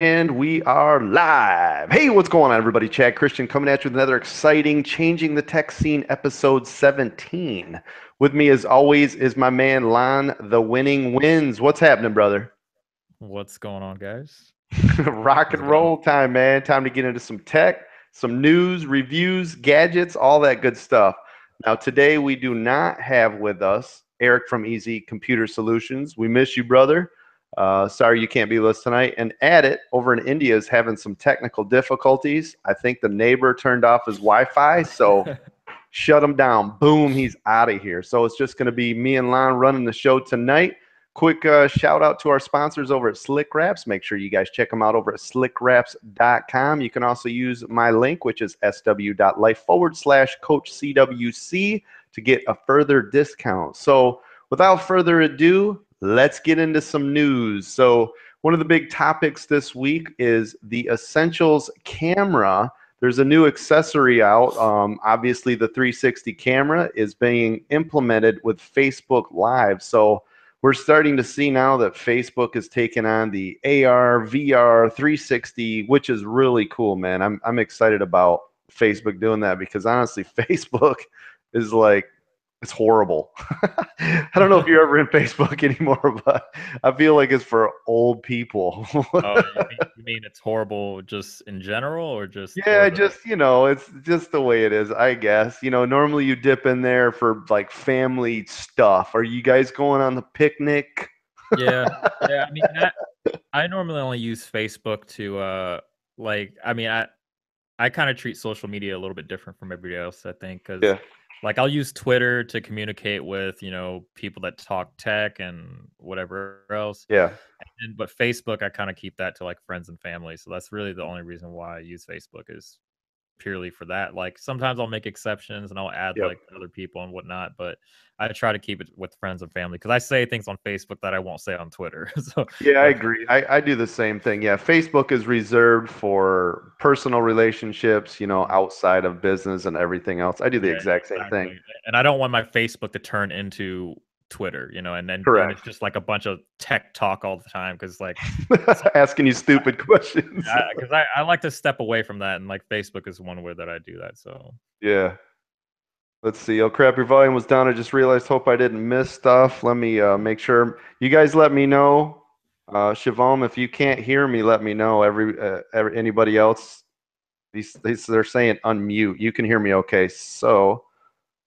And we are live. Hey, what's going on, everybody? Chad Christian coming at you with another exciting Changing the Tech Scene episode 17. With me, as always, is my man Lon, the winning wins. What's happening, brother? What's going on, guys? Rock How's and it going? roll time, man. Time to get into some tech, some news, reviews, gadgets, all that good stuff. Now, today we do not have with us Eric from Easy Computer Solutions. We miss you, brother. Sorry you can't be with us tonight. And Addit over in India is having some technical difficulties. I think the neighbor turned off his Wi-Fi, so shut him down. Boom, he's out of here. So it's just going to be me and Lon running the show tonight. Quick shout out to our sponsors over at Slick Wraps. Make sure you guys check them out over at slickwraps.com. You can also use my link, which is sw.life/CoachCWC to get a further discount. So without further ado, let's get into some news. So one of the big topics this week is the Essentials camera. There's a new accessory out. Obviously, the 360 camera is being implemented with Facebook Live. So we're starting to see now that Facebook is taking on the AR, VR, 360, which is really cool, man. I'm excited about Facebook doing that because honestly, Facebook is like it's horrible. I don't know if you're ever in Facebook anymore, but I feel like it's for old people. Oh, you mean it's horrible just in general, or just Yeah, for the? just, it's just the way it is, I guess. Normally you dip in there for like family stuff. Are you guys going on the picnic? Yeah, yeah. I normally only use Facebook to I kind of treat social media a little bit different from everybody else, I think, because Yeah. like I'll use Twitter to communicate with people that talk tech and whatever else, Yeah. but Facebook I kind of keep that to like friends and family. So that's really the only reason why I use Facebook is purely for that. Like sometimes I'll make exceptions and I'll add Yep. like other people and whatnot, but I try to keep it with friends and family because I say things on Facebook that I won't say on Twitter. So Yeah, I that's agree. I do the same thing. Yeah, Facebook is reserved for personal relationships, outside of business and everything else. I do the yeah, exact same thing. exactly. And I don't want my Facebook to turn into Twitter, and it's Correct. just like a bunch of tech talk all the time because like Asking you stupid questions. I like to step away from that, and like Facebook is one way that I do that. So Yeah. Let's see. Oh crap, your volume was down. I just realized. Hope I didn't miss stuff. Let me make sure. You guys let me know. Shivam, if you can't hear me, let me know. Anybody else? They're saying unmute. You can hear me okay. So,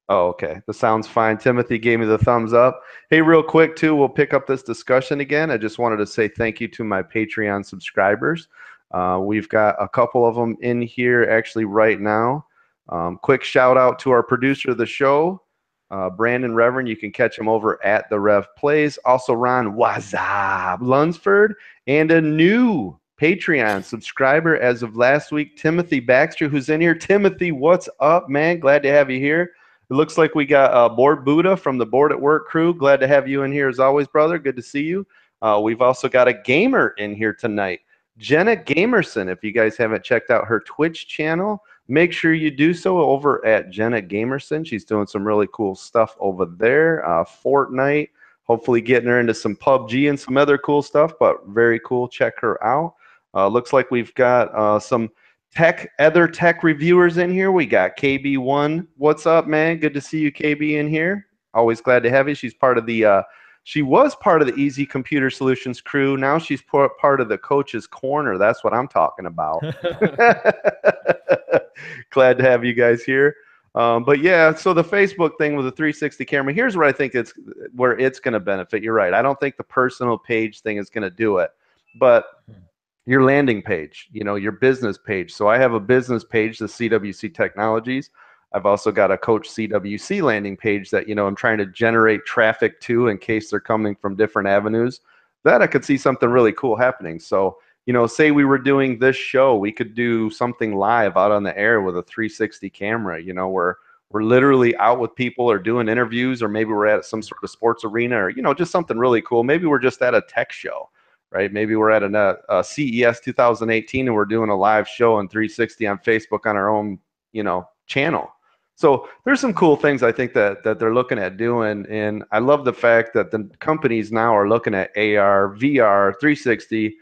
oh, okay. The sound's fine. Timothy gave me the thumbs up. Hey, real quick too, we'll pick up this discussion again. I just wanted to say thank you to my Patreon subscribers. We've got a couple of them in here actually right now. Quick shout out to our producer of the show, Brandon Reverend. You can catch him over at the Rev Plays. Also, Ron Waaazupp Lunsford, and a new Patreon subscriber as of last week, Timothy Baxter, who's in here. Timothy, what's up, man? Glad to have you here. It looks like we got Board Buddha from the Board at Work crew. Glad to have you in here as always, brother. Good to see you. We've also got a gamer in here tonight, Jenna Gamerson. If you guys haven't checked out her Twitch channel, make sure you do so over at Jenna Gamerson. She's doing some really cool stuff over there. Fortnite, hopefully getting her into some PUBG and some other cool stuff, but very cool. Check her out. Looks like we've got some other tech reviewers in here. We got KB1. What's up, man? Good to see you, KB, in here. Always glad to have you. She was part of the Easy Computer Solutions crew. Now she's part of the Coach's Corner. That's what I'm talking about. Glad to have you guys here. But yeah, so the Facebook thing with the 360 camera, here's where I think it's going to benefit. You're right. I don't think the personal page thing is going to do it, but your landing page, your business page. So I have a business page, the CWC Technologies. I've also got a CoachCWC landing page that, I'm trying to generate traffic to in case they're coming from different avenues. That I could see something really cool happening. So, say we were doing this show, we could do something live out on the air with a 360 camera, where we're literally out with people or doing interviews, or maybe we're at some sort of sports arena, or, just something really cool. Maybe we're just at a tech show, right? Maybe we're at a CES 2018 and we're doing a live show in 360 on Facebook on our own, channel. So there's some cool things I think that they're looking at doing, and I love the fact that the companies now are looking at AR, VR, 360.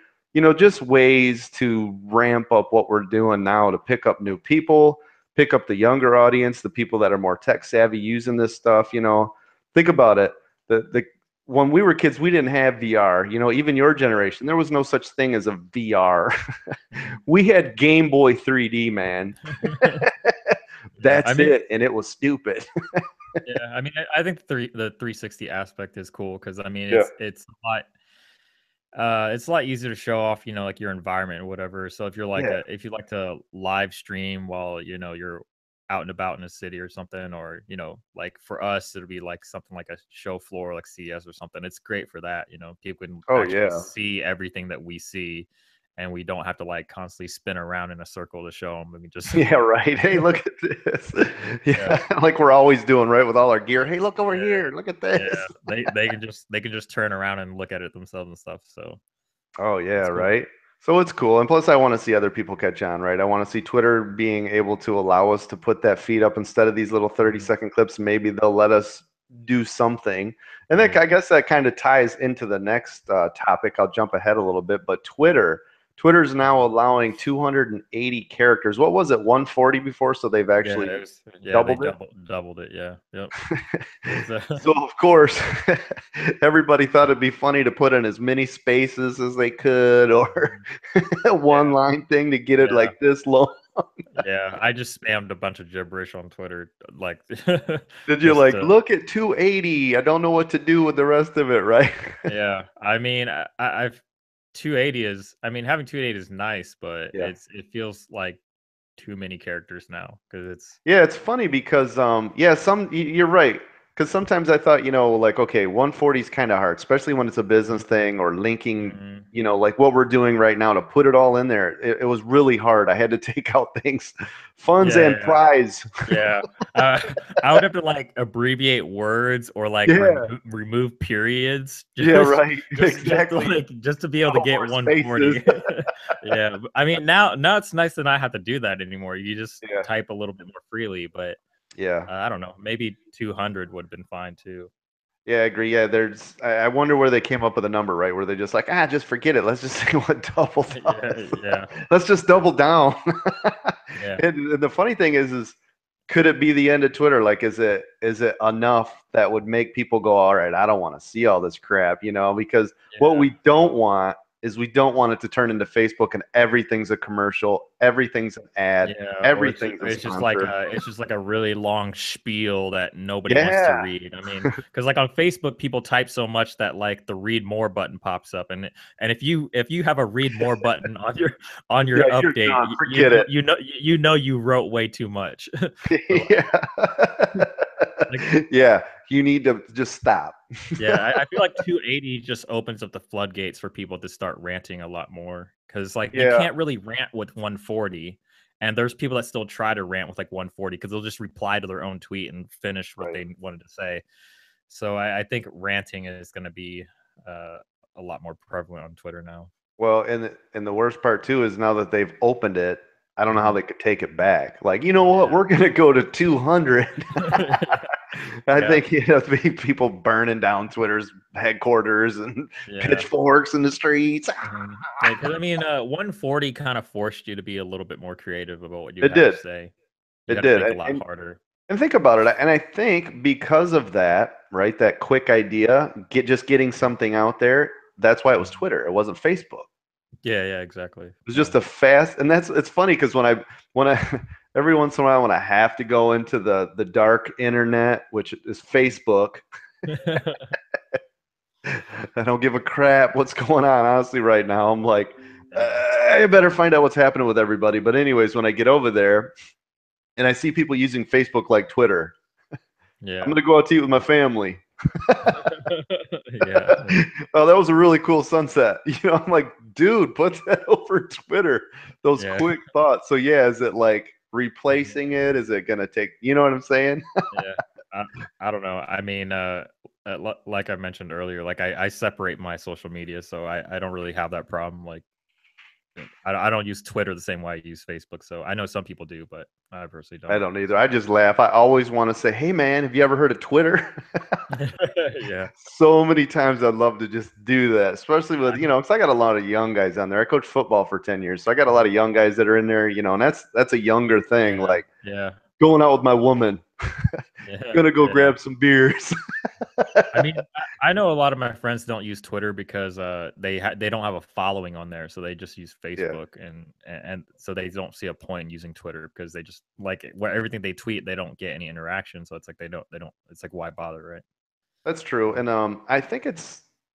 just ways to ramp up what we're doing now to pick up new people, pick up the younger audience, the people that are more tech savvy using this stuff. Think about it. The when we were kids, we didn't have VR. Even your generation, there was no such thing as a VR. Mhm. We had Game Boy 3D, man. Yeah, I That's mean, it, and it was stupid. yeah, I mean, I think the 360 aspect is cool because I mean, Yeah. it's a lot easier to show off, like your environment or whatever. So Yeah. if you like to live stream while you're out and about in a city or something, or like for us, it'll be like something like a show floor, like CS or something. It's great for that. People can Oh actually yeah. see everything that we see, and we don't have to like constantly spin around in a circle to show them. We can just Yeah, right. Hey, look at this. yeah, Yeah, like we're always doing, right, with all our gear. Hey, look over yeah, here. Look at yeah. this. They can just turn around and look at it themselves and stuff. So Oh yeah, it's cool. right. So it's cool. And plus I want to see other people catch on, right? I want to see Twitter being able to allow us to put that feed up instead of these little Mhm. 30-second clips. Maybe they'll let us do something. And then Right. I guess that kind of ties into the next topic. I'll jump ahead a little bit, but Twitter's now Mhm. allowing 280 characters. What was it? 140 before, so they've Yeah, actually they doubled it. doubled it. Yeah. Yep. So So of course, everybody thought it'd be funny to put in as many spaces as they could, or Mhm. a Yeah. one line thing to get it Yeah. like this long. Yeah. I just spammed a bunch of gibberish on Twitter, like Did you just like to look at 280? I don't know what to do with the rest of it, right? yeah. I mean, I've 280 is I mean, having 280 is nice, but Yeah. it feels like too many characters now because it's Yeah, it's funny because yeah, you're right. Because sometimes I thought, like, okay, 140 is kind of hard, especially when it's a business thing or linking, Mhm. like what we're doing right now to put it all in there. It was really hard. I had to take out things, funds Yeah, and yeah. prize. Yeah, uh, I would have to, like, abbreviate words or, like, Yeah. remove periods Yeah, right. Exactly. just to be able to Couple get more spaces. 140. Yeah, I mean, now it's nice to not have to do that anymore. You just Yeah. type a little bit more freely, but, Yeah. I don't know, maybe 200 would have been fine too. Yeah, I agree. Yeah, I wonder where they came up with a number, right? Where they're just like, just forget it. Let's just say what double Yeah, does. yeah, Let's just double down. yeah, And the funny thing is could it be the end of Twitter? Like, is it enough that would make people go, all right, I don't want to see all this crap, because what yeah. we don't want is we don't want it to turn into Facebook and everything's a commercial, everything's an ad, Yeah, or everything's a sponsor. it's just like a really long spiel that nobody wants to Yeah. read. I mean, because like on Facebook, people type so much that like the read more button pops up, and if you have a read more button on your Yeah, you're update, done. Forget it. you know you wrote way too much. So Yeah. like Yeah, you need to just stop. yeah, I feel like 280 just opens up the floodgates for people to start ranting a lot more because like you Yeah, can't really rant with 140, and there's people that still try to rant with like 140 because they'll just reply to their own tweet and finish what right. they wanted to say. So I think ranting is going to be uh, a lot more prevalent on Twitter now. Well, and the worst part too is now that they've opened it, I don't know how Mhm. they could take it back. Like, you know what? Yeah. We're gonna go to 200. I Yeah. think it'll be people burning down Twitter's headquarters and Yeah. pitchforks in the streets. Mhm. Yeah, because I mean, 140 kind of forced you to be a little bit more creative about what you It had to did. say. You It had to did. think a lot harder. And think about it. And I think because of that, right, that quick idea, getting something out there, that's why it was Mhm. Twitter. It wasn't Facebook. Yeah, yeah, exactly. It was Yeah. just a fast, and it's funny because when I every once in a while when I have to go into the dark internet, which is Mhm. Facebook, I don't give a crap what's going on. Honestly, right now, I'm like, Yeah. I better find out what's happening with everybody. But anyways, when I get over there and I see people using Facebook like Twitter, I'm Yeah. gonna go out to eat with my family. Yeah, yeah. Oh, that was a really cool sunset. I'm like, dude, put that over Twitter. Those Yeah. quick thoughts. So yeah, is it like Mhm. replacing it? Is it gonna take? You know what I'm saying? Yeah. I I don't know. I mean, like I mentioned earlier, like I separate my social media, so I don't really have that problem. Like I don't use Twitter the same way I use Facebook. So I know some people do, but I personally I don't. don't either. I just laugh. I always want to say, "Hey, man, have you ever heard of Twitter?" Yeah. So many times I'd love to just do that, especially with, I mean, because I got a lot of young guys on there. I coached football for 10 years, so I got a lot mhm, of young guys that are in there, and that's a younger thing, yeah, like yeah, going out with my woman, yeah, gonna go yeah. grab some beers. I mean, I know a lot of my friends don't use Twitter because they don't have a following on there, so they just use Yeah, Facebook, and so they don't see a point in using Twitter because they just like it, where everything they tweet, they don't get any interaction, so it's like they don't. It's like why bother, right? that's true. And I think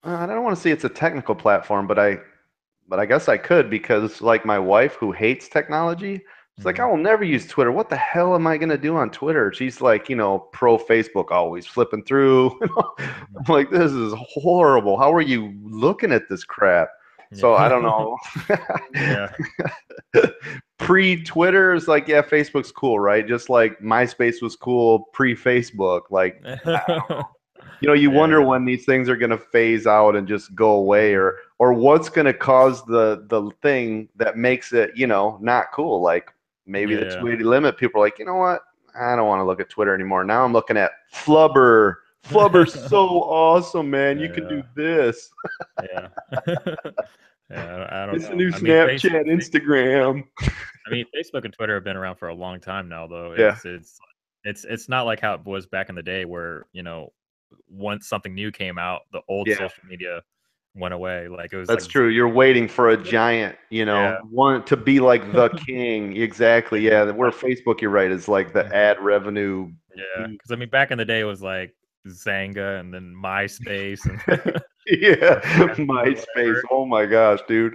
I don't want to say it's a technical platform, but I guess I could because like my wife who hates technology, she's like, I Hmm. will never use Twitter. What the hell am I gonna do on Twitter? She's like, pro Facebook, always flipping through. Hmm. I'm like, this is horrible. How are you looking at this crap? So I don't Yeah, know. yeah, Pre-Twitter is like, yeah, Facebook's cool, right? Just like MySpace was cool pre-Facebook. Like, you wonder yeah. when these things are going to phase out and just go away, Mhm. or what's going to cause the thing that makes it, not cool. Like maybe the Yeah. 280 limit, people are like, you know what? I don't want to look at Twitter anymore. Now I'm looking at Flubber. Flubber's so awesome, man. You can do Yeah, this. yeah. Yeah, I don't It's the know. new I mean, Snapchat, Instagram. Facebook and Twitter have been around for a long time now, though. Yeah, It's not like how it was back in the day where, once something new came out, the old yeah. social media went away. Like it was like That's true. You're waiting for a giant, yeah. one to be like the king. Exactly. Yeah. Yeah. Where Like Facebook, you're right, is like the mhm. ad revenue. Yeah. Because I mean, back in the day, it was like Zanga and then MySpace and Yeah. and Friendster or MySpace. whatever. Oh my gosh, dude.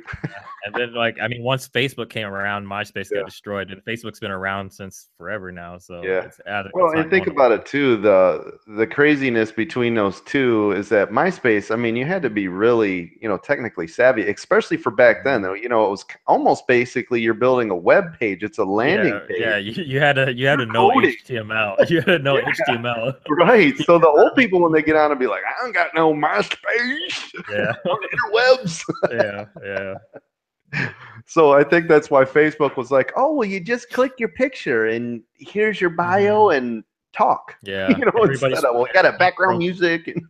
And then, like, I mean, once Facebook came around, MySpace got Yeah. destroyed, and Facebook's been around since forever now. So Yeah. Well, it's and not think going about away. it too. The craziness between those two is that MySpace, I mean, you had to be really, technically savvy, especially for back then, Mhm. though. It was almost basically you're building a web page. It's a landing Yeah, yeah. page. You had You're to know coding. HTML. You had to know Yeah. HTML. Right. So People the were old like, people, when they get on and be like, I don't got no MySpace yeah, on the interwebs. yeah, yeah, So I think that's why Facebook was like, oh, well, you just click your picture and here's your bio hmm and talk, yeah. instead of, well, we got a background music. And,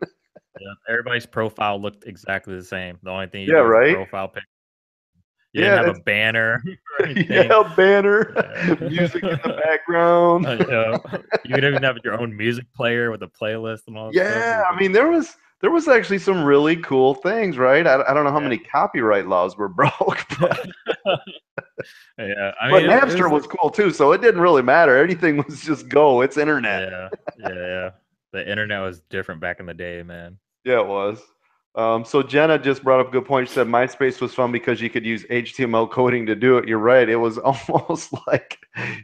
Everybody's profile looked exactly the same. The only thing you yeah, do is the right. profile pic. You didn't Yeah, have a that's, banner or anything. yeah, banner, Yeah. music in the background. Yeah. You could even have your own music player with a playlist and all that stuff. It Yeah, was I mean, there was actually some really cool things, right? I don't know how yeah. many copyright laws were broke, Yeah, I but mean, it Napster was was cool too, so it didn't really matter. Anything was just go. It's internet. yeah, yeah, yeah. The internet was different back in the day, man. Yeah, it was. So Jenna just brought up a good point. She said MySpace was fun because you could use HTML coding to do it. You're right. It was almost like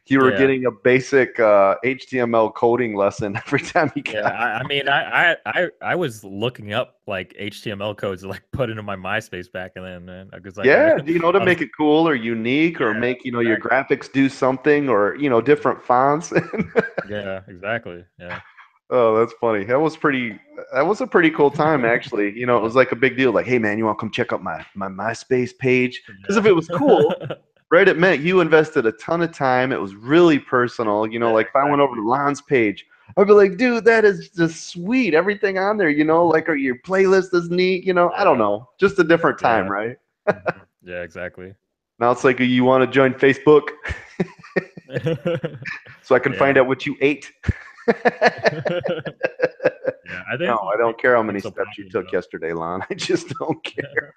you were Yeah, getting a basic HTML coding lesson every time you yeah. got. I mean, I was looking up like HTML codes to like put into my MySpace back then, man. Because like Yeah, to I was make it cool or unique or yeah, make, your exactly. graphics do something or, different fonts. Yeah, exactly. Yeah, Oh, that's funny. That was a pretty cool time actually. It yeah, was like a big deal. Like, hey man, you want to come check out my MySpace page? Because if it was cool, yeah, right, it meant you invested a ton of time. It was really personal. yeah, Like if I went over exactly. to Lon's page, I'd be like, dude, that is just sweet. Everything on there, like, or your playlist is neat. I don't Yeah, know. Just a different time, yeah, right? yeah, exactly. Now it's like, you want to join Facebook so I can find Yeah. out what you ate? Yeah, I think No, that's why I don't care Facebook how became many so steps you popular took though. yesterday, Lon. I just don't care.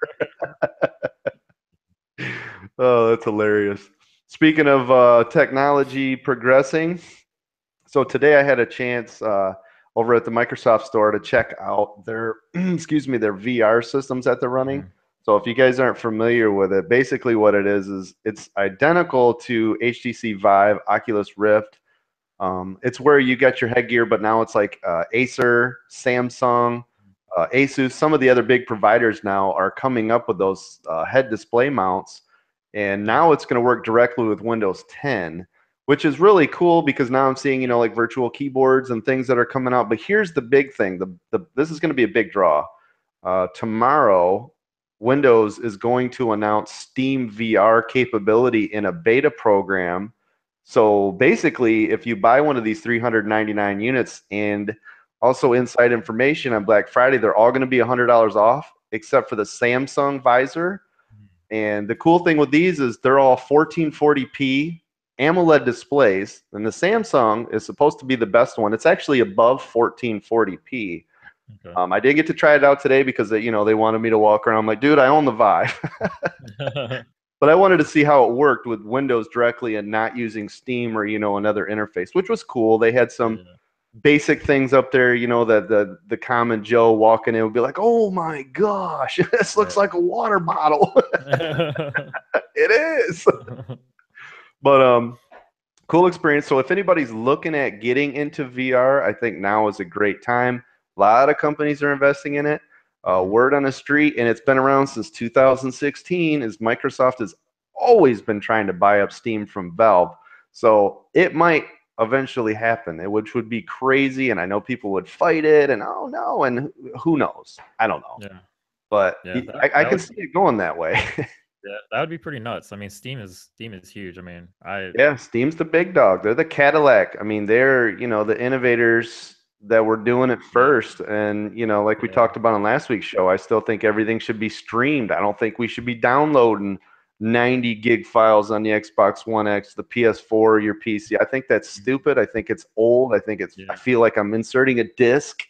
Oh, that's hilarious. Speaking of technology progressing, so today I had a chance over at the Microsoft store to check out their, excuse me, their VR systems that they're running. Mhm, So if you guys aren't familiar with it, basically what it is it's identical to HTC Vive, Oculus Rift. It's where you get your headgear, but now it's like Acer, Samsung, Asus. Some of the other big providers now are coming up with those head display mounts, and now it's going to work directly with Windows 10, which is really cool because now I'm seeing, like virtual keyboards and things that are coming out. But here's the big thing: this is going to be a big draw. Tomorrow, Windows is going to announce Steam VR capability in a beta program. So basically, if you buy one of these 399 units and also inside information on Black Friday, they're all going to be $100 off, except for the Samsung visor. And the cool thing with these is they're all 1440p AMOLED displays, and the Samsung is supposed to be the best one. It's actually above 1440p. Okay. I did get to try it out today because they wanted me to walk around. I'm like, dude, I own the Vive, but I wanted to see how it worked with Windows directly and not using Steam or another interface, which was cool. They had some Yeah. basic things up there, that the common Joe walking in would be like, oh my gosh, this looks Right. like a water bottle. It is. But cool experience. So if anybody's looking at getting into VR, I think now is a great time. A lot of companies are investing in it. Mhm. Word on the street, and it's been around since 2016, is Microsoft has always been trying to buy up Steam from Valve. So it might eventually happen, which would be crazy. And I know people would fight it, and oh no, and who knows? I don't know. Yeah. But Yeah. I That can would see it going that way. yeah, that would be pretty nuts. I mean, Steam is huge. I mean, I Yeah, Steam's the big dog. They're the Cadillac. I mean, they're, the innovators that were doing it yeah, first. And, like we yeah. talked about on last week's show, I still think everything should be streamed. I don't think we should be downloading 90 gig files on the Xbox One X, the PS4, your PC. I think that's Mhm. stupid. I think it's old. I Yeah. feel like I'm inserting a disc.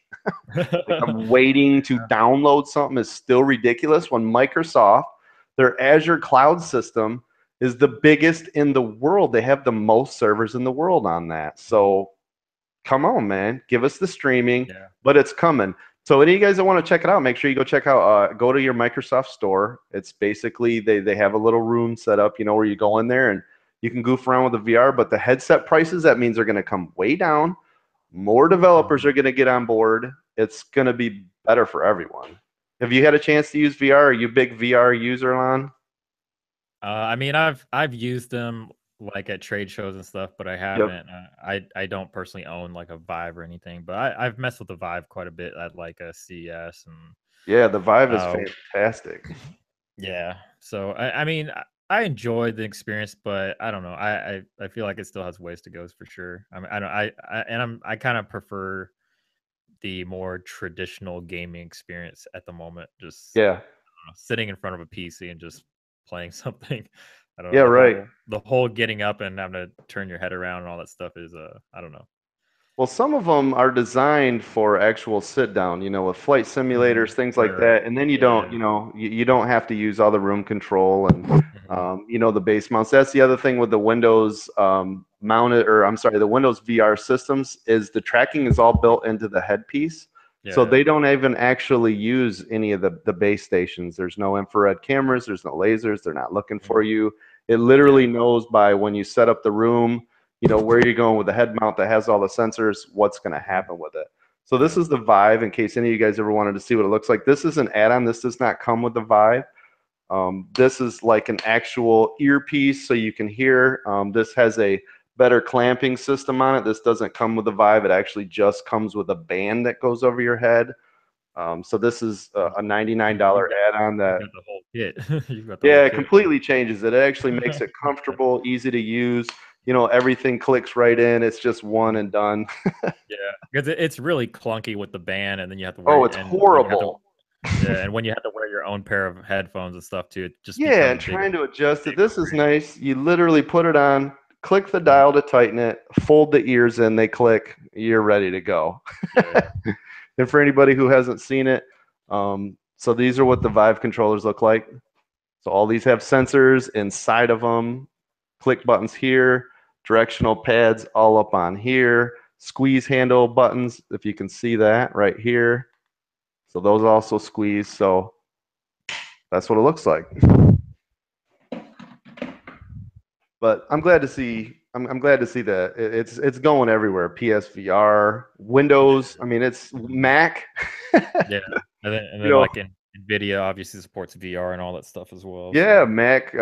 Like I'm waiting to download something is still ridiculous when Microsoft, their Azure cloud system, is the biggest in the world. They have the most servers in the world on that. Mhm. So come on, man, give us the streaming, Yeah. but it's coming. So any of you guys that want to check it out, make sure you go check out. Go to your Microsoft store. It's basically they have a little room set up, where you go in there and you can goof around with the VR. But the headset prices, that means they're going to come way down. More developers Mhm. are going to get on board. It's going to be better for everyone. Have you had a chance to use VR? Are you a big VR user, Lon? I mean, I've used them like at trade shows and stuff, but I Yep. haven't. I don't personally own like a Vive or anything, but I've messed with the Vive quite a bit at like a CES and Yeah, the Vive is uh, fantastic. yeah. So I mean, I enjoyed the experience, but I don't know. I feel like it still has ways to go for sure. I mean, I don't. I kind of prefer the more traditional gaming experience at the moment. Just Yeah. sitting in front of a PC and just playing something. I don't know, Yeah, right. the whole getting up and having to turn your head around and all that stuff is I don't know. Well, some of them are designed for actual sit down, with flight simulators, Mhm. things Right, like right. that. And then you don't, Yeah. you don't have to use all the room control and, Mhm. the base mounts. That's the other thing with the Windows mounted, or I'm sorry, the Windows VR systems is the tracking is all built into the headpiece. Yeah, So yeah. they don't even actually use any of the base stations. There's no infrared cameras, there's no lasers, they're not looking for Mhm. you. It Yeah. literally knows by when you set up the room, where you're going with the head mount that has all the sensors, what's going to Mhm. happen with it. So this Yeah. is the Vive, in case any of you guys ever wanted to see what it looks like. This is an add-on. This does not come with the Vive. This is like an actual earpiece so you can hear. This has a better clamping system on it. This doesn't come with the Vive. It actually just comes with a band that goes over your head. So this is a You $99 add-on you that, got the whole kit. You got the whole yeah, it kit. completely changes it. It actually makes it comfortable, easy to use. Everything clicks right in. It's just one and done. Yeah, because it's really clunky with the band, and then you have to Oh, wear it's and when you have to horrible. yeah, and when you have to wear your own pair of headphones and stuff too, it just Yeah, becomes a and big trying to adjust it. big This is upgrade. nice. You literally put it on, click the Mhm. dial to tighten it, fold the ears in, they click, you're ready to go. Yeah. And for anybody who hasn't seen it, so these are what the Vive controllers look like. So all these have sensors inside of them, click buttons here, directional pads all up on here, squeeze handle buttons, if you can see that right here. So those also squeeze. So that's what it looks like. But I'm glad to see. I'm glad to see that it's going everywhere. PSVR, Windows. I mean, it's Mhm. Mac. Yeah, and you then, know, like, NVIDIA obviously supports VR and all that stuff as well, yeah, so Mac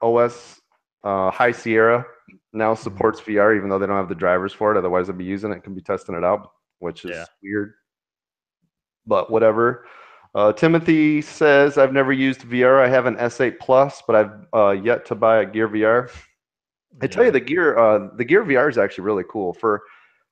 OS High Sierra now Mhm. supports VR, even though they don't have the drivers for it. Otherwise, I'd be using it. Can be testing it out, which Yeah. is weird, but whatever. Timothy says, I've never used VR. I have an S8 Plus, but I've yet to buy a Gear VR. I tell you, Yeah. the Gear VR is actually really cool for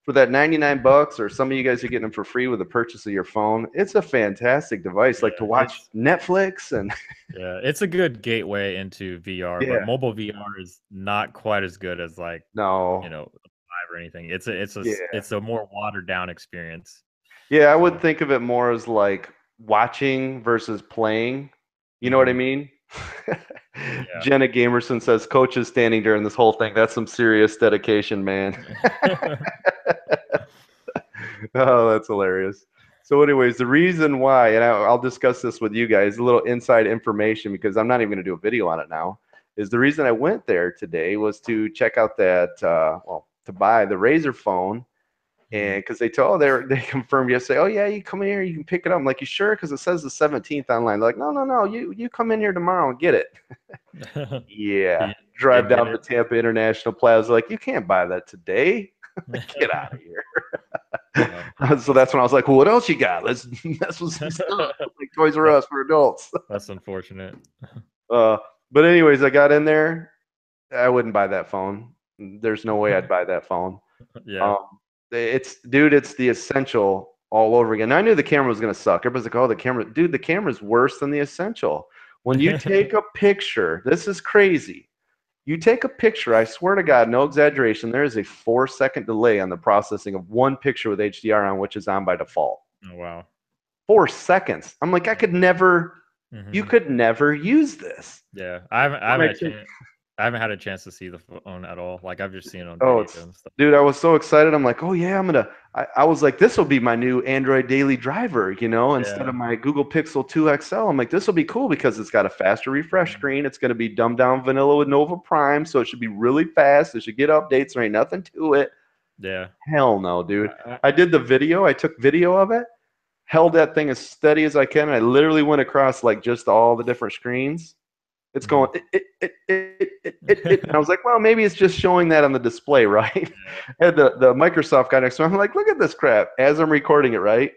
that 99 bucks, or some of you guys are getting them for free with the purchase of your phone. It's a fantastic device, Yeah. like to watch Netflix and Yeah, it's a good gateway into VR, but yeah, mobile VR is not quite as good as like, no, Live or anything. yeah, It's a more watered down experience. yeah. I would So, think of it more as like watching versus playing. You know what I mhm, mean? yeah. Jenna Gamerson says, "Coach is standing during this whole thing. That's some serious dedication, man." Oh, that's hilarious. So, anyways, the reason why, and I'll discuss this with you guys, a little inside information because I'm not even going to do a video on it now, is the reason I went there today was to check out that, well, to buy the Razer phone. And Mhm. because they confirmed yesterday, oh yeah, you come in here, you can pick it up. I'm like, you sure? Because it says the 17th online. They're like, no, no, no, you come in here tomorrow and get it. Yeah, You drive did get down to it? Tampa International Plaza. Like, you can't buy that today. Get out of here. Oh, So that's that's when I was like, well, what else you got? Let's mess with some stuff like Toys R that Us for adults. that's unfortunate. Uh, but anyways, I got in there. I wouldn't buy that phone. There's no way I'd buy that phone. Yeah. Um, it's the essential all over again. I knew the camera was gonna suck. Everybody's like, oh, the camera, dude, the camera's worse than the essential. When you take a picture, this is crazy. You take a picture, I swear to God, no exaggeration, there is a 4 second delay on the processing of one picture with HDR on, which is on by default. Oh, wow. 4 seconds. I'm like, you Mhm. could never use this. Yeah. When I take, I haven't had a chance to see the phone at all. Like, I've just seen it on oh, video it's, and stuff. dude, I was so excited. I'm like, oh yeah, I was like, this will be my new Android daily driver, instead of Yeah. my Google Pixel 2 XL. I'm like, this will be cool because it's got a faster refresh Mhm. screen. It's going to be dumbed down vanilla with Nova Prime, so it should be really fast. It should get updates. There ain't nothing to it. Yeah. Hell no, dude. I I did the video. I took video of it, held that thing as steady as I can, and I literally went across like just all the different screens. It's mhm. going and I was like, well, maybe it's just showing that on the display, right? And the Microsoft guy next to me, I'm like, look at this crap as I'm recording it, right?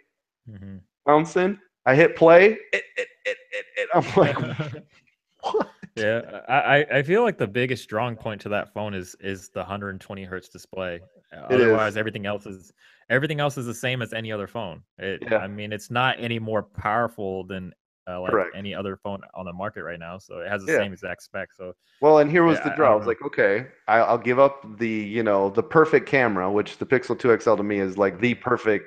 Mhm. Bouncing. I hit play. I'm like, what? Yeah, I feel like the biggest strong point to that phone is the 120 hertz display. It is. Otherwise, everything else is the same as any other phone. Yeah, I mean, it's not any more powerful than like correct. any other phone on the market right now. So it has the Yeah. same exact spec. So Well, and here was the yeah, I draw. I don't was know. like, okay, I'll give up the perfect camera, which the Pixel 2 XL to me is like the Mhm. perfect.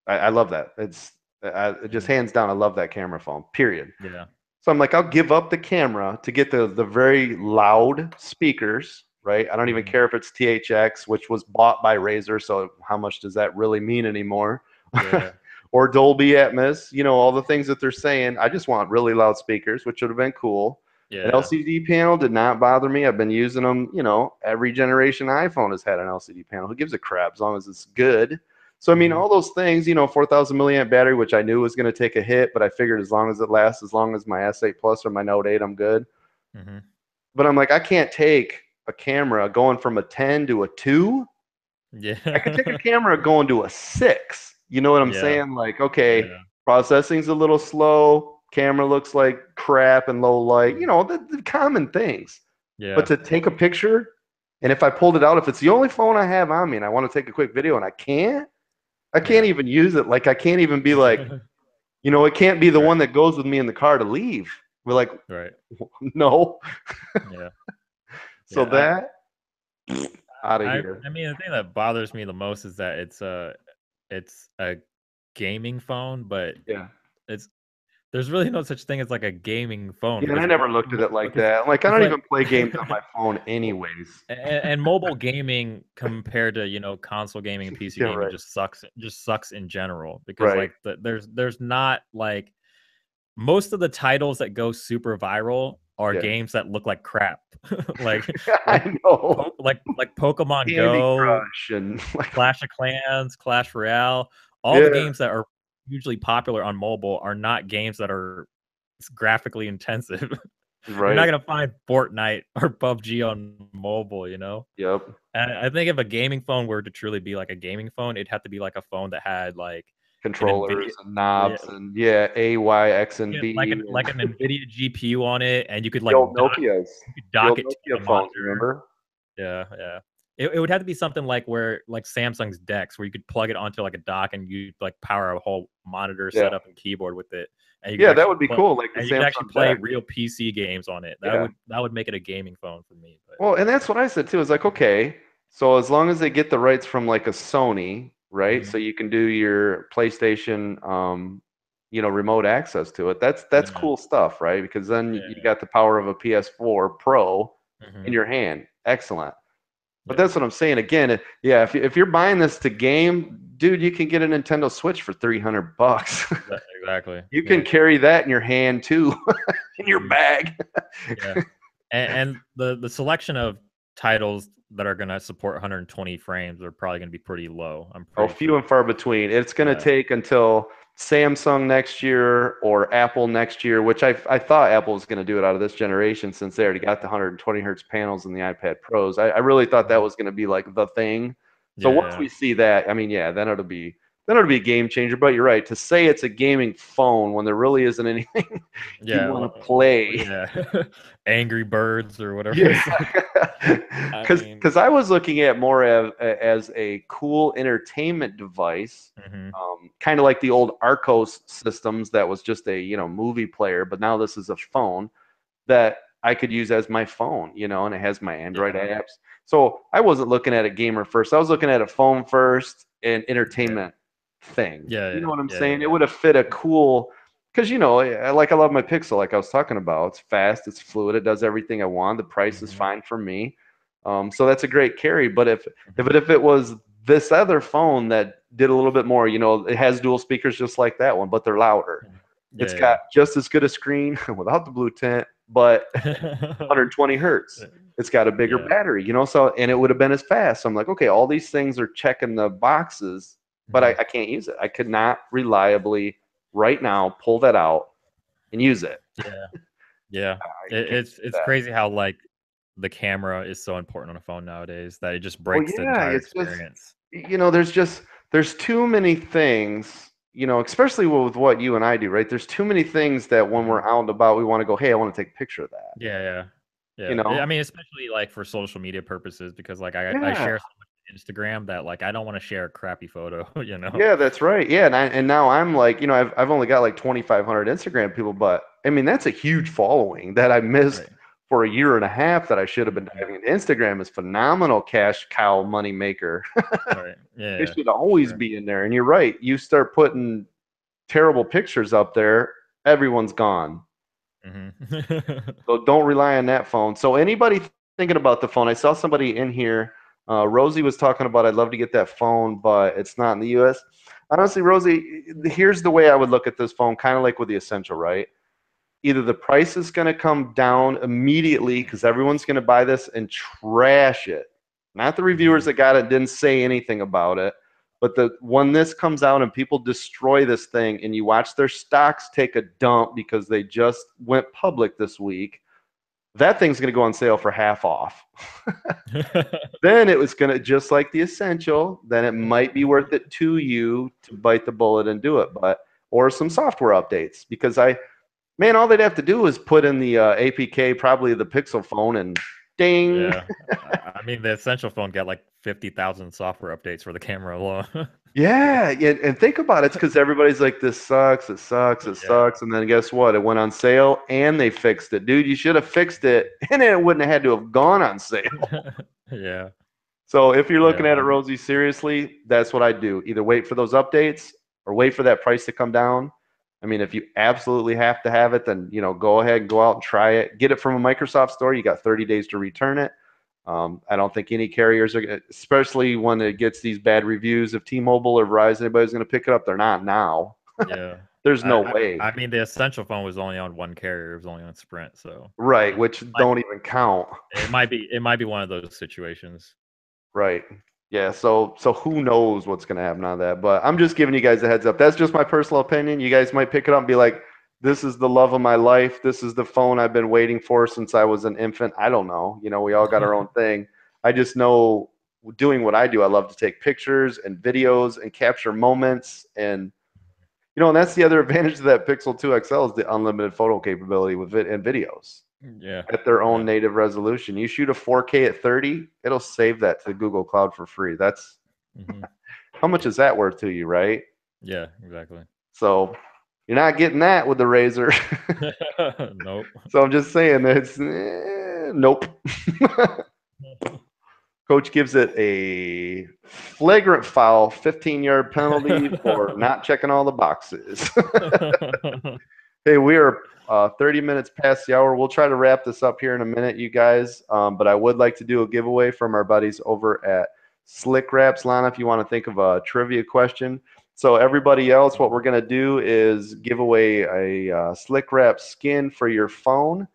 I love that. Just Mhm. hands down, I love that camera phone. Period. Yeah. So I'm like, I'll give up the camera to get the very loud speakers, right? I don't even Mhm. care if it's THX, which was bought by Razer. So how much does that really mean anymore? Yeah. Or Dolby Atmos, all the things that they're saying. I just want really loud speakers, which would have been cool. An Yeah. LCD panel did not bother me. I've been using them, every generation iPhone has had an LCD panel. Who gives a crap as long as it's good? So, I mean, Mhm. all those things, 4,000 milliamp battery, which I knew was going to take a hit, but I figured as long as it lasts, as long as my S8 Plus or my Note 8, I'm good. Mhm. But I'm like, I can't take a camera going from a 10 to a 2. I could take a Yeah. camera going to a 6. You know what I'm Yeah. saying? Like, okay, Yeah. processing's a little slow, camera looks like crap and low light, Mhm. the common things. But Yeah. to take a picture, and if I pulled it out, if it's the only phone I have on me and I want to take a quick video and I can't Yeah. even use it. Like, I can't even be like, it can't be the Right. one that goes with me in the car to leave. We're like, Right. no. Yeah. So Yeah. that out of here. I mean, the thing that bothers me the most is that it's a gaming phone, but Yeah. it's there's really no such thing as like a gaming phone Yeah, and I because never looked at it like because that. Like, I it's don't like even play games on my phone anyways. and mobile gaming compared to console gaming and PC Yeah, gaming right. just sucks in general because Right. like there's not like most of the titles that go super viral are Yeah. games that look like crap. like like I know. like Pokemon Candy Go, Crush and like, Clash of Clans, Clash Royale, all the yeah, games that are hugely popular on mobile are not games that are graphically intensive. You're not right. gonna find Fortnite or PUBG on mobile. Yep. And I think if a gaming phone were to truly be like a gaming phone, it'd have to be like a phone that had like an NVIDIA, controllers and yeah, knobs and yeah, A, Y, X, and get like B and an NVIDIA GPU on it, and you could the like old Nokias, the dock old it to Nokia the phones, monitor. remember? Yeah, yeah. It would have to be something like where like Samsung's DeX, where you could plug it onto like a dock and you like power a whole monitor Yeah. setup and keyboard with it, and you could Yeah, that actually would be cool, like the actually Samsung play Deck. real PC games on it. Yeah. That would make it a gaming phone for me. But Well, and that's what I said too. It's like, okay, so as long as they get the rights from like a Sony, right? mhm. So you can do your PlayStation, remote access to it. That's Yeah, cool stuff, right? Because then you yeah, got the power of a PS4 Pro in mhm. your hand. Excellent. But Yeah, that's what I'm saying. Again, yeah, if you're buying this to game, dude, you can get a Nintendo Switch for $300. exactly. You can Yeah. carry that in your hand too, in your Mhm. bag. Yeah. And the selection of titles that are gonna support 120 frames are probably gonna be pretty low, I'm Oh, pretty few sure. and far between. It's going to Yeah. take until Samsung next year or Apple next year, which I thought Apple was going to do it out of this generation since they already got the 120 hertz panels in the iPad Pros. I really thought that Mhm. was going to be like the thing. So Yeah, once yeah. we see that, I mean, yeah, then it'll be a game changer. But you're right to say it's a gaming phone when there really isn't anything you Yeah, want to play. yeah. Angry Birds or whatever Yeah, it's like. I because mean, I was looking at more as a cool entertainment device, mhm. kind of like the old Arcos systems that was just a movie player, but now this is a phone that I could use as my phone, and it has my Android Yeah. apps. So I wasn't looking at a gamer first. I was looking at a phone first and Yeah. entertainment thing. Yeah, You yeah. know what I'm Yeah, yeah, saying? It yeah. would have fit a cool, because I love my Pixel, like I was talking about. It's fast, it's fluid, it does everything I want. The price is Mhm. fine for me. So that's a great carry. But Mhm. if it was this other phone that did a little bit more, it has dual speakers just like that one, but they're louder. Mhm. It's Yeah, got just as good a screen without the blue tint, but yeah. 120 hertz. It's got a bigger Yeah. battery, so and it would have been as fast. So I'm like, okay, all these things are checking the boxes, but Mhm. I can't use it. I could not reliably right now pull that out and use it. Yeah. Yeah. I can't do It's that. crazy how, like, the camera is so important on a phone nowadays that it just Well, breaks the yeah, entire it's just experience. there's too many things, especially with what you and I do, right? There's too many things that when we're Mhm. out and about, we want to go, hey, I want to take a picture of that, Yeah, yeah. you Yeah. I know? mean, especially, like, for social media purposes because, like, I Yeah. share so much on Instagram that, like, I don't wanna share a crappy photo, you know? Yeah, that's right. Yeah, and now I'm like, I've only got like 2,500 Instagram people, but I mean that's a huge following that I missed Right. for a year and a half that I should have been Mhm. diving into. Instagram is phenomenal cash cow money maker. Right. Yeah, It yeah, should for always sure. be in there. And you're right. You start putting terrible pictures up there, everyone's gone. Mhm. So don't rely on that phone. So anybody thinking about the phone, I saw somebody in here. Rosie was talking about I'd love to get that phone, but it's not in the U.S. Honestly, Rosie, here's the way I would look at this phone, kind of like with the Essential, right? Either the price is going to come down immediately because everyone's going to buy this and trash it. Not the reviewers Mhm. that got it didn't say anything about it, but when this comes out and people destroy this thing and you watch their stocks take a dump because they just went public this week, that thing's going to go on sale for half off. Then it was going to, just like the Essential, then it might be worth it to you to bite the bullet and do it, or some software updates because man, all they'd have to do is put in the APK, probably the Pixel phone, and ding. Yeah. I mean, the Essential phone got, like, 50,000 software updates for the camera alone. Yeah, yeah, and think about it. It's because everybody's like, this sucks, it sucks, it Yeah. sucks. And then guess what? It went on sale and they fixed it. Dude, you should have fixed it and it wouldn't have had to have gone on sale. Yeah. So if you're looking Yeah, at it, Rosie, seriously, that's what I do. Either wait for those updates or wait for that price to come down. I mean, if you absolutely have to have it, then go ahead and go out and try it. Get it from a Microsoft store. You got 30 days to return it. I don't think any carriers are, especially when it gets these bad reviews. If T-Mobile or Verizon, anybody's going to pick it up, they're not now. yeah. There's no way. I mean, the Essential phone was only on one carrier, it was only on Sprint, so Right, it which might don't even count. it might be one of those situations. Right. Yeah, so who knows what's going to happen on that. But I'm just giving you guys a heads up. That's just my personal opinion. You guys might pick it up and be like, this is the love of my life. This is the phone I've been waiting for since I was an infant. I don't know. We all got our own thing. I just know doing what I do, I love to take pictures and videos and capture moments. And You know, and that's the other advantage of that Pixel 2 XL is the unlimited photo capability with it and videos Yeah. at their own Yeah. native resolution. You shoot a 4K at 30, it'll save that to Google Cloud for free. That's Hmm. how much is that worth to you, right? Yeah, exactly. So you're not getting that with the Razer. Nope. So I'm just saying it's nope. Coach gives it a flagrant foul, 15-yard penalty for not checking all the boxes. Hey, we are 30 minutes past the hour. We'll try to wrap this up here in a minute, you guys. But I would like to do a giveaway from our buddies over at Slick Wraps. Lana, if you want to think of a trivia question. So everybody else, what we're going to do is give away a Slick Wrap skin for your phone.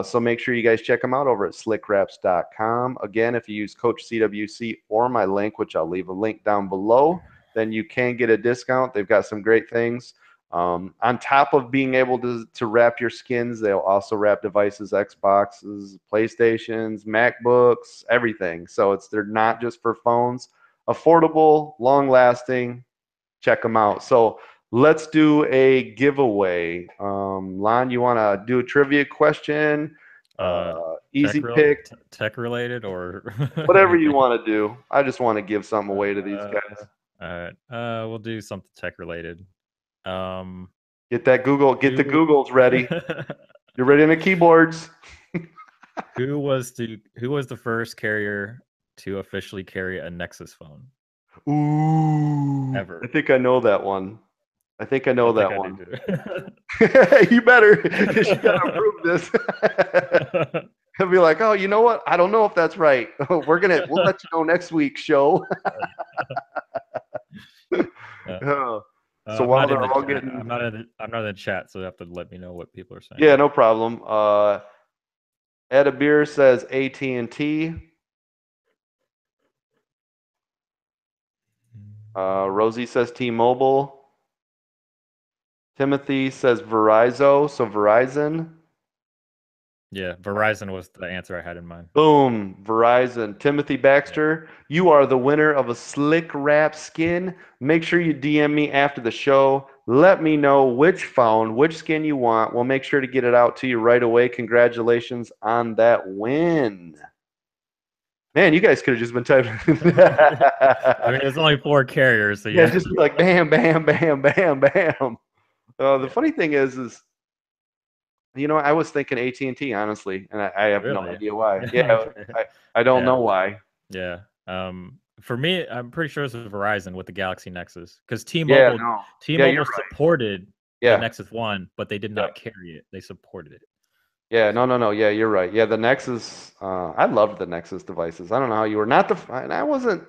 So make sure you guys check them out over at slickwraps.com. Again, if you use Coach CWC or my link, which I'll leave a link down below, then you can get a discount. They've got some great things. On top of being able to wrap your skins, they'll also wrap devices, Xboxes, PlayStations, MacBooks, everything. So they're not just for phones. Affordable, long lasting. Check them out. So let's do a giveaway. Lon, you want to do a trivia question? Easy pick, tech related or whatever you anything. want to do. I just want to give something away to these guys. All right. We'll do something tech related. Get the Googles ready. You're ready on the keyboards. Who was the first carrier to officially carry a Nexus phone? Ooh, Ever. I think I know that one. I think I know that I one. do too. You better, because you got to prove this. He'll be like, oh, you know what? I don't know if that's right. We'll let you know next week's show. So I'm while not in they're the all chat. getting, I'm not in the chat, so you have to let me know what people are saying. yeah, no problem. Ed Beer says AT&T. Rosie says T-Mobile. Timothy says Verizon, so Verizon. Yeah, Verizon was the answer I had in mind. Boom, Verizon. Timothy Baxter, you are the winner of a Slick Wrap skin. Make sure you DM me after the show. Let me know which phone, which skin you want. We'll make sure to get it out to you right away. Congratulations on that win. Man, you guys could have just been typing. I mean, there's only 4 carriers, so Yeah, yeah. just be like bam, bam, bam, bam, bam. The funny thing is, I was thinking AT&T, honestly, and I have no Really? idea why. Yeah, Okay. I don't Yeah. know why. Yeah. For me, I'm pretty sure it was Verizon with the Galaxy Nexus because Yeah, T-Mobile no. Yeah, you're T-Mobile right. supported the Yeah, Nexus 1, but they did yeah, not carry it. They supported it. yeah. No. Yeah, you're right. Yeah, the Nexus. I loved the Nexus devices. I don't know how you were. Not the. And I wasn't.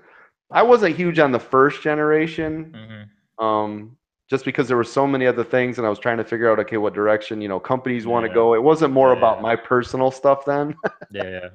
I wasn't huge on the first generation. Hmm. Just because there were so many other things, and I was trying to figure out, okay, what direction companies want to Yeah. go. It wasn't more about Yeah. my personal stuff then. Yeah.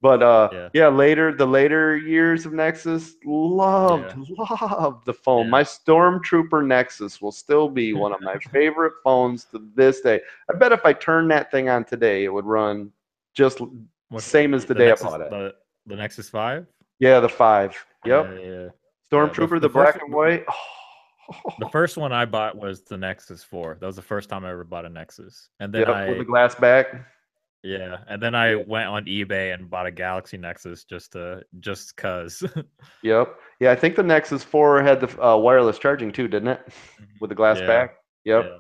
But Yeah. yeah, the later years of Nexus, loved Yeah. the phone. Yeah. My Stormtrooper Nexus will still be one of my favorite phones to this day. I bet if I turned that thing on today, it would run just What same as the day I bought it. the Nexus 5? Yeah, the 5. Yep. Yeah, yeah. Yeah, Stormtrooper, the black and white. the first one I bought was the Nexus 4. That was the first time I ever bought a Nexus. And then Yep, with the glass back. I Yeah. went on eBay and bought a Galaxy Nexus just cuz. Yep. Yeah, I think the Nexus 4 had the wireless charging too, didn't it? With the glass Yeah. back. Yep. Yeah.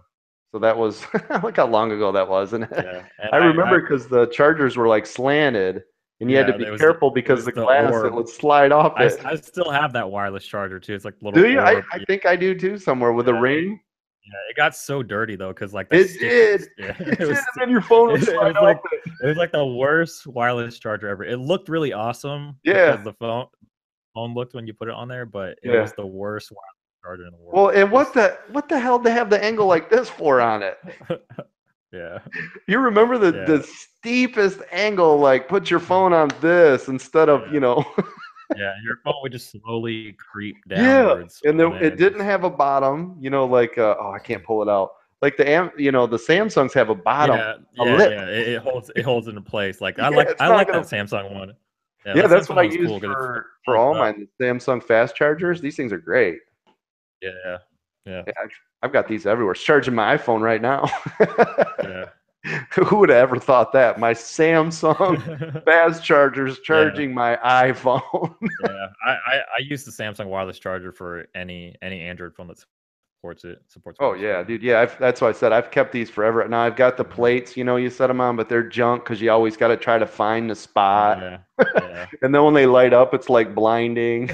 So that was look how long ago that was, and Yeah. And I remember because the chargers were like slanted, and you had to be careful it because was the the glass it orb. would slide off it. I still have that wireless charger too. It's like little Do you? orb. I think I do too somewhere with a Yeah. ring. Yeah, it got so dirty though, because like the It did. stickers. Yeah, It it did, was. and then your phone would It slide was off like it. the worst wireless charger ever. It looked really awesome Yeah. because the phone looked when you put it on there, but it Yeah. was the worst wireless charger in the Well, world. and Just what the hell to have the angle like this for on it? yeah, You remember the yeah, steepest angle, like put your phone on this instead of yeah, yeah. Your phone would just slowly creep Yeah, downwards and on there, there. it didn't have a bottom, like I can't pull it out. Like the Samsungs have a bottom, a lip. It holds it in place. Like Yeah, it's I not like that gonna. Samsung one. Yeah, Yeah, that that's what Samsung I one's use cool because it for folds all up. my Samsung fast chargers. These things are great. Yeah, Yeah. Yeah, I've got these everywhere. It's charging my iPhone right now. Yeah. Who would have ever thought that? My Samsung fast charger's Yeah. charging my iPhone. Yeah. I use the Samsung wireless charger for any Android phone that supports Oh wireless yeah, charging. dude. Yeah, that's why I said I've kept these forever. Now I've got the Mhm. plates, you set them on, but they're junk because you always got to try to find the spot. Yeah. Yeah. And then when they light up, it's like blinding.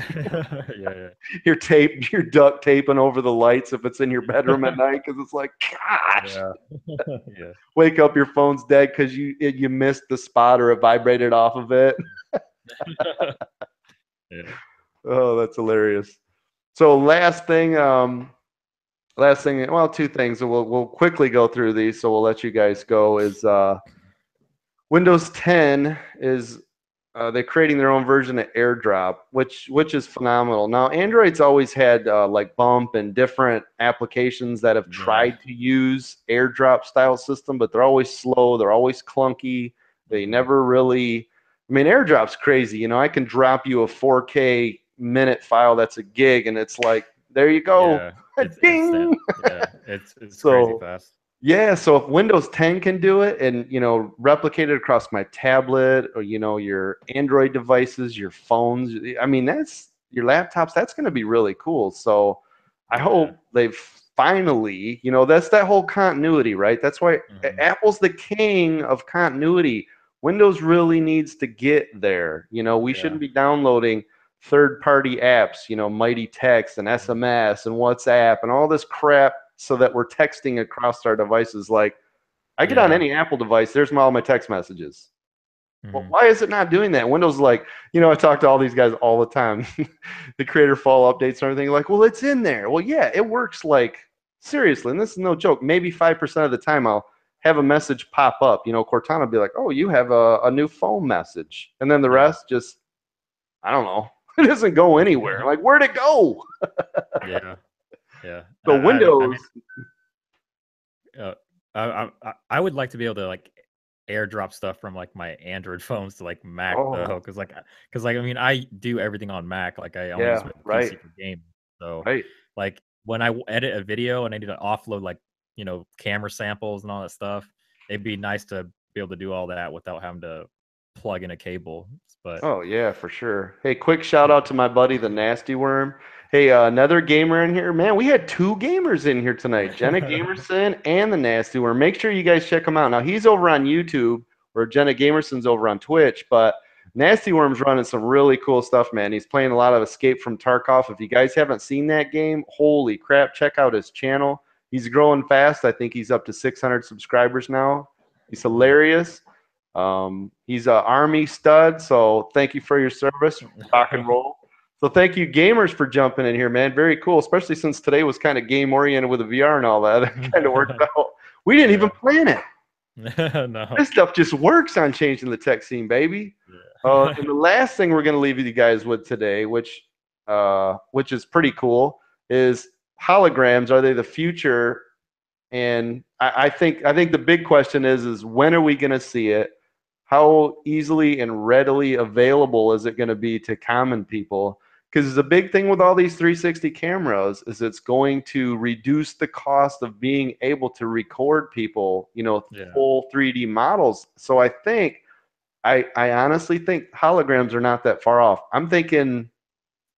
Yeah. You're duct taping over the lights if it's in your bedroom at night because it's like, gosh, Yeah. Yeah. wake up, your phone's dead because you missed the spot or it vibrated off of it. Yeah. Oh, that's hilarious. So last thing, well, two things. We'll quickly go through these, so we'll let you guys go. Is Windows 10 is they're creating their own version of AirDrop, which is phenomenal. Now, Android's always had like Bump and different applications that have Yeah. tried to use AirDrop style system, but they're always slow, they're always clunky. They Mhm. never really. I mean, AirDrop's crazy. I can drop you a 4K minute file that's a gig, and it's like, there you go, Yeah. It's instant. ding. Yeah. It's crazy So fast. yeah, so if Windows 10 can do it and replicate it across my tablet or your Android devices, your phones, I mean that's your laptops, that's going to be really cool. So I Yeah. hope they've finally, that's that whole continuity, right? That's why Mhm. Apple's the king of continuity. Windows really needs to get there. We Yeah. shouldn't be downloading third-party apps, Mighty Text and Mhm. SMS and WhatsApp and all this crap so that we're texting across our devices. Like I get on Yeah. any Apple device, there's all my text messages. Well, Mhm. why is it not doing that? Windows is like, I talk to all these guys all the time. The creator fall updates and everything. Like, well, it's in there. Well, yeah, it works like seriously, and this is no joke. Maybe 5% of the time I'll have a message pop up. Cortana will be like, oh, you have a new phone message. And then the Yeah. rest just, I don't know. It doesn't go anywhere. Like, where'd it go? Yeah. Yeah. So I Windows, mean, uh, I would like to be able to like airdrop stuff from like my Android phones to like Mac though, oh, because I mean I do everything on Mac. Like I only use yeah, my right, PC for gaming. So right. like when I edit a video and I need to offload like camera samples and all that stuff, it'd be nice to be able to do all that without having to plug in a cable. But Oh yeah, for sure. Hey, quick shout out to my buddy the Nasty Worm. Hey, another gamer in here. Man, we had two gamers in here tonight, Jenna Gamerson and the Nasty Worm. Make sure you guys check him out. Now he's over on YouTube, where Jenna Gamerson's over on Twitch, but Nasty Worm's running some really cool stuff, man. He's playing a lot of Escape from Tarkov. If you guys haven't seen that game, holy crap, check out his channel. He's growing fast. I think he's up to 600 subscribers now. He's Mhm. hilarious. He's an Army stud, so thank you for your service. Rock and roll. So thank you, gamers, for jumping in here, man. Very cool, especially since today was kind of game oriented with the VR and all that. That kind of worked out. We didn't even Yeah. plan it. No. This stuff just works on changing the tech scene, baby. Yeah. And the last thing we're going to leave you guys with today, which is pretty cool, is holograms. Are they the future? And I think the big question is when are we going to see it? How easily and readily available is it going to be to common people? Because the big thing with all these 360 cameras is it's going to reduce the cost of being able to record people, Yeah. full 3D models. So I honestly think holograms are not that far off. I'm thinking,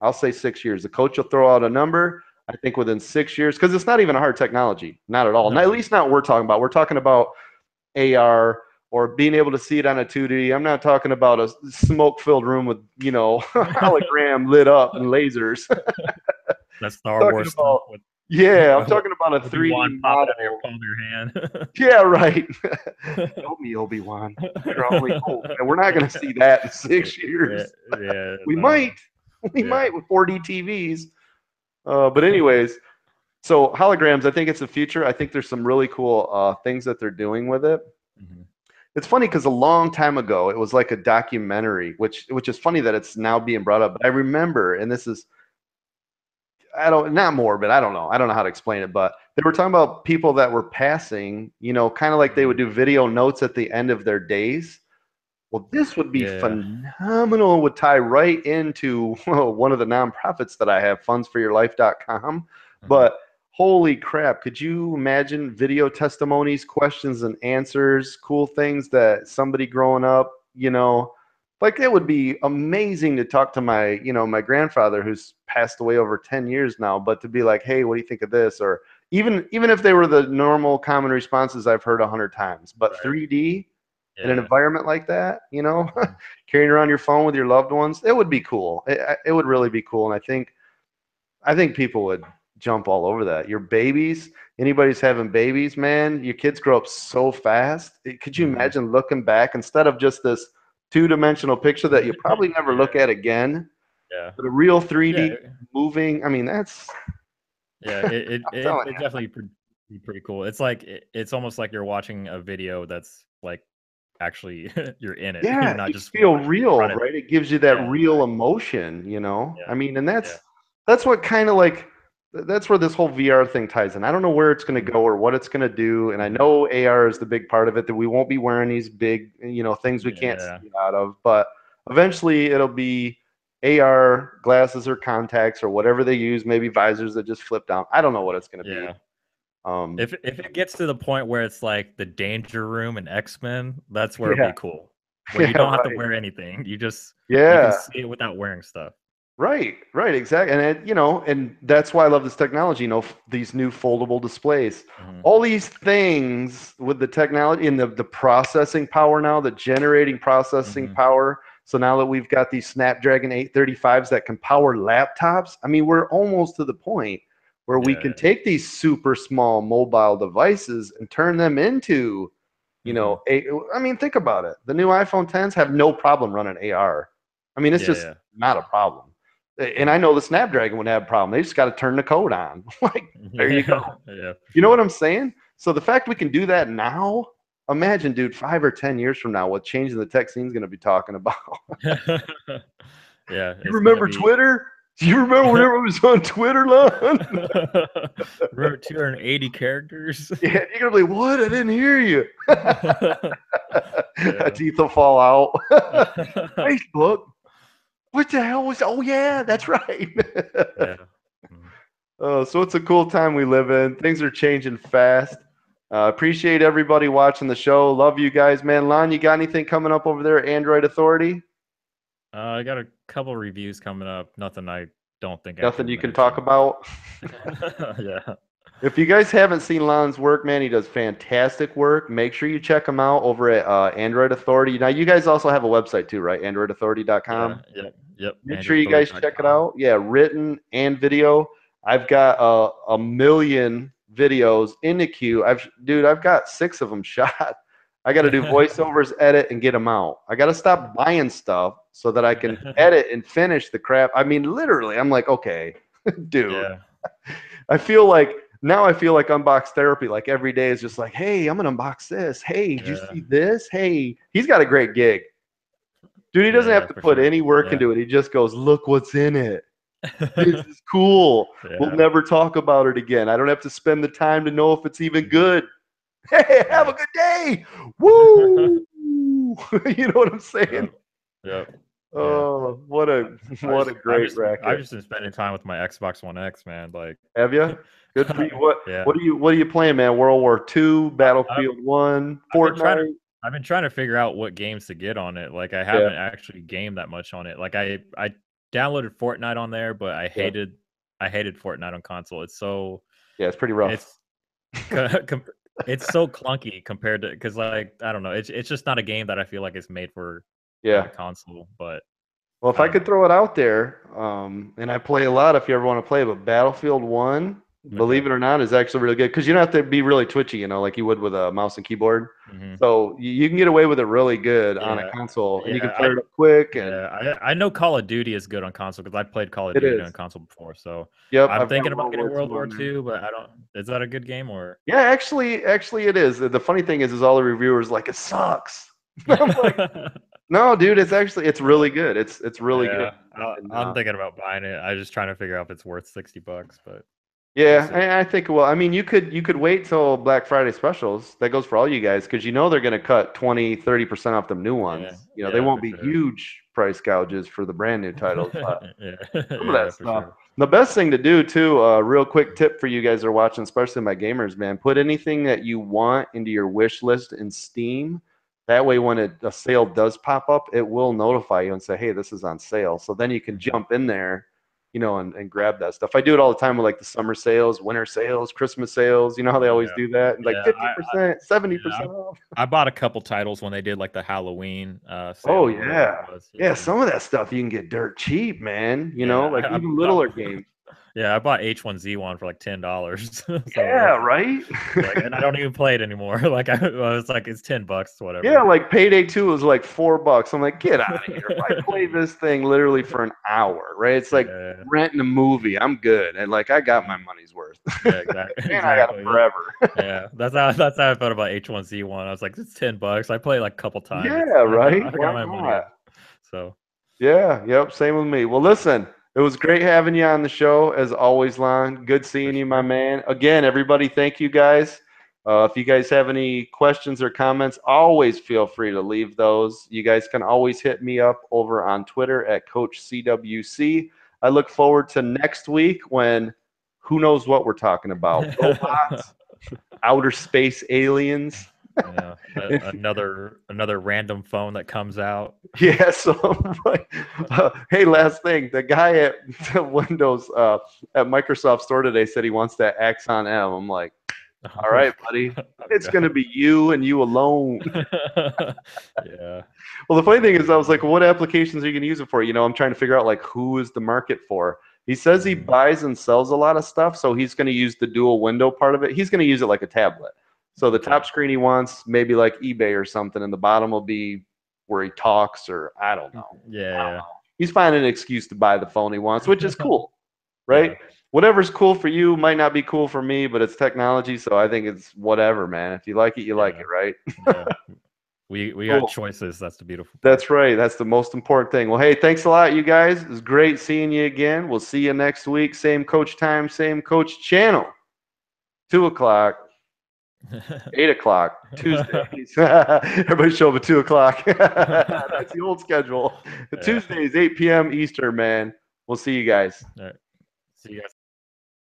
I'll say 6 years. The coach will throw out a number. I think within 6 years, because it's not even a hard technology, not at all. Not, at No. least not what we're talking about. We're talking about AR or being able to see it on a 2D. I'm not talking about a smoke-filled room with, hologram lit up and lasers. That Star Talking Wars stuff about, yeah, I'm talking about a Obi-Wan 3D popping out of your model. palm of your hand. Yeah, right. Help me, Obi-Wan. You're only hope. And we're not going to see that in Yeah, six yeah, years. yeah, We no. might. We Yeah. might with 4D TVs. But anyways, so holograms, I think it's the future. I think there's some really cool things that they're doing with it. Mhm. It's funny because a long time ago, it was like a documentary, which is funny that it's now being brought up. But I remember, and this is not more, but I don't know how to explain it. But they were talking about people that were passing, kind of like they would Mhm. do video notes at the end of their days. Well, this would be Yeah. phenomenal. It would tie right into one of the nonprofits that I have, fundsforyourlife.com. Mhm. But holy crap, could you imagine video testimonies, questions and answers, cool things that somebody growing up, like it would be amazing to talk to my grandfather who's passed away over 10 years now, but to be like, hey, what do you think of this? Or even if they were the normal common responses I've heard 100 times, but Right. 3D in an Yeah. environment like that, Mhm. carrying around your phone with your loved ones, it would be cool. It would really be cool. And I think people would jump all over that. Your babies, anybody's having babies, man, your kids grow up so fast. Could you Mhm. imagine looking back instead of just this two-dimensional picture that you probably never look Yeah. at again, Yeah. but a real Yeah. 3D moving? I mean, Yeah. I'm telling It definitely be pretty cool. It's like it's almost like you're watching a video that's like actually you're in it. You're Yeah, not you just feel watching it in real, front of right? you. It gives you that Yeah. real emotion. I Yeah. mean, and Yeah. that's what kind of like that's where this whole VR thing ties in. I don't know where it's going to Mhm. go or what it's going to do, and I Mhm. know AR is the big part of it that we won't be wearing these big, things we can't Yeah. see out of, but eventually it'll be AR glasses or contacts or whatever they use, maybe visors that just flip down. I don't know what it's going to be. Yeah. Um, If it gets to the point where it's like the Danger Room and X-Men, that's where it'll yeah, be cool. Where you yeah, don't have to right. wear anything. You can Yeah. see it without wearing stuff. Right, right, exactly. And that's why I love this technology, these new foldable displays. Mhm. All these things with the technology and the processing power now, the generating processing Mhm. power. So now that we've got these Snapdragon 835s that can power laptops, I mean, we're almost to the point where we Yeah, can yeah. take these super small mobile devices and turn them into, Mhm. I mean, think about it. The new iPhone 10s have no problem running AR. I mean, it's Yeah, just yeah. not a problem. And I Mhm. know the Snapdragon would have a problem. They just got to turn the code on. Like, there you go. Yeah, yeah, for You know what sure. I'm saying? So the fact we can do that now, imagine, dude, 5 or 10 years from now, what change in the tech scene is going to be talking about. Yeah, You it's gonna remember be Twitter? Do you remember whenever it was on Twitter, Lon? remember 280 characters? Yeah, you're gonna be what? I didn't hear you. Yeah. Teeth will fall out. Facebook. What the hell was? Oh yeah, that's right. Yeah. Mm. So it's a cool time we live in. Things are changing fast. Appreciate everybody watching the show. Love you guys, man. Lon, you got anything coming up over there at Android Authority? I got a couple reviews coming up. Nothing I don't think I Nothing can you can talk mention. about? Yeah. If you guys haven't seen Lon's work, man, he does fantastic work. Make sure you check him out over at Android Authority. Now, you guys also have a website too, right? Yeah. AndroidAuthority.com. Yep. Yep. Make sure you guys check it AndroidAuthority.com. out. Yeah, written and video. I've got a million videos in the queue. I've got 6 of them shot. I got to do voiceovers, edit, and get them out. I got to stop buying stuff so that I can edit and finish the crap. I mean, literally, I'm like, okay, dude. Yeah. I feel like now I feel like unbox therapy. Like every day is just like, hey, I'm gonna unbox this. Hey, did you Yeah. see this? Hey, he's got a great gig. Dude, he Yeah. doesn't have Yeah. to For put sure. any work Yeah. into it. He just goes, look what's in it. This is cool. We'll Yeah. never talk about it again. I don't have to spend the time to know if it's even Mhm. good. Hey, have a Yeah. good day. Woo! You know what I'm saying? Yep. Yep. Yeah. Oh, what a what a great I've racket. just been spending time with my Xbox One X, man. Like, Have you? Good for you. What yeah. what are you what are you playing, man? World War II, I, Battlefield 1, I've been trying to Fortnite? I've been trying to figure out what games to get on it. Like, I Yeah, haven't actually gamed that much on it. Like, I downloaded Fortnite on there, but yeah. I hated Fortnite on console. Yeah, it's pretty rough. It's co com it's so clunky compared to because like, I don't know, it's just not a game that I feel like is made for, Yeah. console, but Well, if I I don't could know. throw it out there, and I play a lot if you ever want to play, but Battlefield 1, Okay. believe it or not, is actually really good because you don't have to be really twitchy, like you would with a mouse and keyboard. Mhm. So you can get away with it really good on a Yeah. console, and you can Yeah, fire it up quick, and I know Call of Duty is good on console because I played Call of it Duty on is. console before, so Yep, I'm I've got thinking about World getting War World II War on there. II, but I don't is that a good game or Yeah, actually, it is. The funny thing is all the reviewers like it sucks. I'm like, no, dude, it's Yeah. really good. It's really good. Yeah, And I'm thinking about buying it. I'm just trying to figure out if it's worth $60, but We'll Yeah, see. I think well, I mean, you could wait till Black Friday specials. That goes for all you guys because you know they're going to cut 20-30% off the new Yeah, ones. You know, they yeah, won't for be sure. huge price gouges for the brand new titles, but Yeah, some of that yeah, for stuff. sure. The best thing to do too, real quick tip for you guys that are watching, especially my gamers, man, put anything that you want into your wish list in Steam. That way, when a sale does pop up, it will notify you and say, "Hey, this is on sale." So then you can Mhm. jump in there, and grab that stuff. I do it all the time with like the summer sales, winter sales, Christmas sales. You know how they always Yeah, do that, and like yeah. 50%, Yeah, 70% off. I bought a couple titles when they did like the Halloween Oh sale or whatever it yeah, was. yeah. And Some of that stuff you can get dirt cheap, man. yeah, Like I even bought, littler games. yeah, I bought H1Z1 for like $10. So Yeah, that's right. like, and I don't even play it anymore. Like I was like, it's $10, Yeah, whatever. like Payday 2 was like $4. I'm like, get out of here. If I play Yeah, this thing literally for an hour, right? It's like yeah, renting a movie. I'm good. And like I got my mhm. money's worth. Yeah, exactly, And I got it exactly. forever. Yeah, that's how I felt about H1Z1. I was like, it's $10. I play it like a couple times. It's Yeah, I got right? I got Why my money not? up. So Yeah, yep, same with me. Well, listen, it was great having you on the show as always, Lon. Good for seeing you, my sure. man. Again, everybody, thank you guys. If you guys have any questions or comments, always feel free to leave those. You guys can always hit me up over on Twitter at CoachCWC. I look forward to next week when who knows what we're talking about. Robots, outer space aliens. Yeah, another random phone that comes out. Yeah, so hey, last thing, the guy at Windows at Microsoft Store today said he wants that Axon M. I'm like, all Oh, right, buddy, oh it's gonna god. be you and you alone. Yeah. Well, the funny thing is, I was like, Um, what applications are you gonna use it for? I'm trying to figure out like who is the market for. He says he mhm, buys and sells a lot of stuff, so he's gonna use the dual window part of it. He's gonna use it like a tablet. So the okay. top screen he wants maybe like eBay or something, and the bottom will be where he talks, or I don't know. I don't Yeah, know. He's finding an excuse to buy the phone he wants, which is yeah. cool, right? Yeah. Whatever's cool for you might not be cool for me, but it's technology, so I think it's whatever, man. If you like it, you like Yeah. it, right? Yeah. We got Cool. choices. That's the beautiful part. That's right. That's the most important thing. Well, hey, thanks a lot, you guys. It was great seeing you again. We'll see you next week. Same coach time, same coach channel. 2 o'clock, 8 o'clock, Tuesdays. Everybody show up at 2 o'clock. That's the old schedule. Yeah. Tuesdays, 8 p.m. Eastern, man. We'll see you guys. All right. See you guys.